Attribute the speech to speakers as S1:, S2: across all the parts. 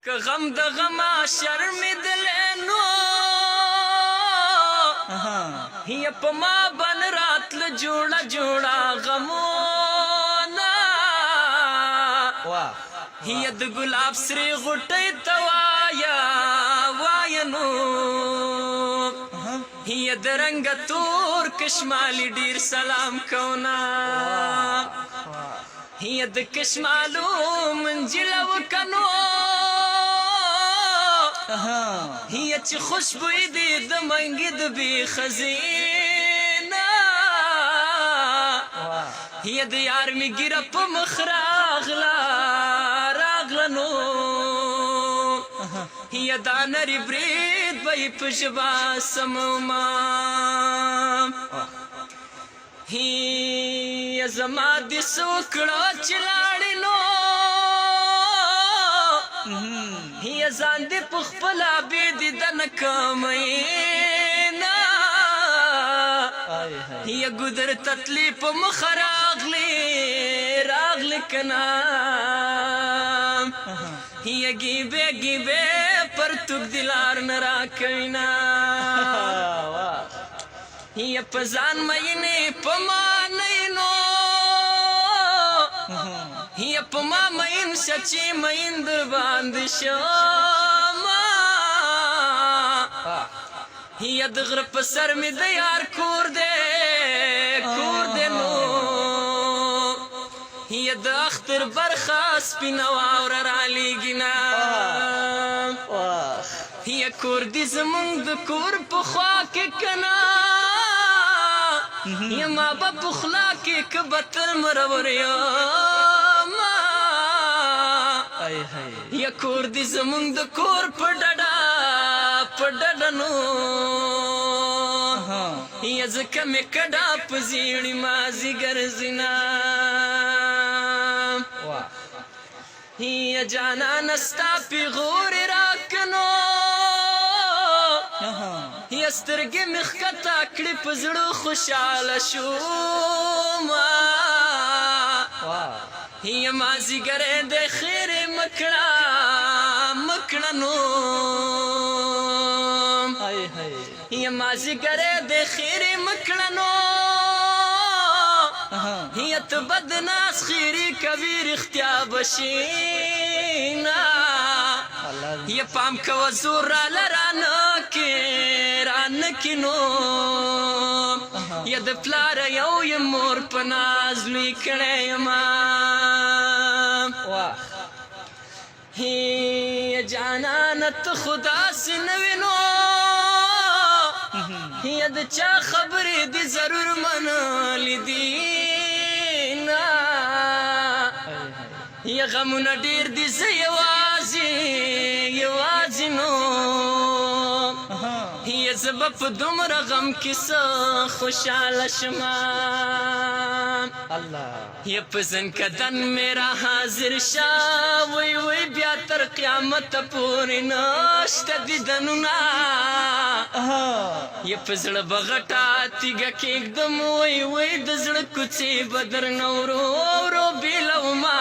S1: که غم د غما شرمېدلی هي په ما بن راتله جوړه جوړه غمونه هي د ګلاب سرې غوټۍ ته وایه نو هي د رنګه تور کشمالي ډېر سلام کونا هي د کشمالو منجله وکنو هي چې خوشبوی دی د منګي د بې خزینه هي د یار مې ګیره په مخ راغله نو هي دا نري برید به یې په ژبه سمومه هي زما دې څه وکړه چې لاړې نو هي ځان دې په خپله بې دیدنه کمینا هي ګودر تتلې په مخه راغلې کنا هي ګیبې ګیبې پرتوک دلار نه راکوینا هي په ځان مینې په ما نینو هي په ما مین شه چې مین در باندې شمه هي د غره په سر مې د یار کور دی نو هي د اختر برخه سپینه واوره رالیږي هي کور دي زمونږ د کور په خوا کې کنه هي ما به په خوله کې که به تل مرور یمه هي کور دي زمونږ د کور په ډډه نو هي ځکه مې کډه په زیړي مازدیګر ځینه هي جانانه ستا پیغورې راکنو هي سترګې مې ښکته کړې په زړه خوشحاله شومه هي مازدیګرې د خیرې مکړه نو هي مازدیګرې د خیرې مکړه نو هي ته بدناس خیرې کوي رښتیا بشینا هي پام کوه زور راله رانه کې نو هي د پلاره یو یم مور په ناز لوی کړی یمه هي جانانه ته خو داسې نه وې نو هي د چا خبرې دې ضرور منلې دي نه هي غمونه ډېر دي زه یوازې نو هي زه به په دومره غم کې څه خوشحاله شمه هي په زنکدن مې را حاضر شه وی بیا تر قیامته پورې نشته دیدنونه هي په زړه به غټه تیږه کېږدم وی د زړه کوڅې به درنه ورو بېلومه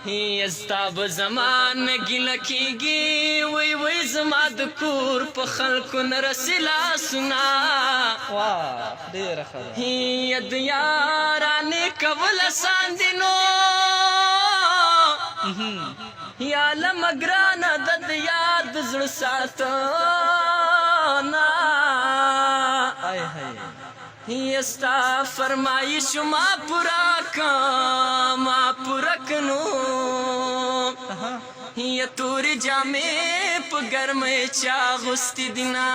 S1: هي ستا به زما نه ګیله کېږي وی زما د کور په خلکو نه رسې لاسونه هي د یارانې کول اسان دي نو یا لمه ګرانه د یار د زړه ساتنه هي ستا فرمایش ما پوره کنو هي تورې جامې په ګرمۍ چا اغوستې دي نه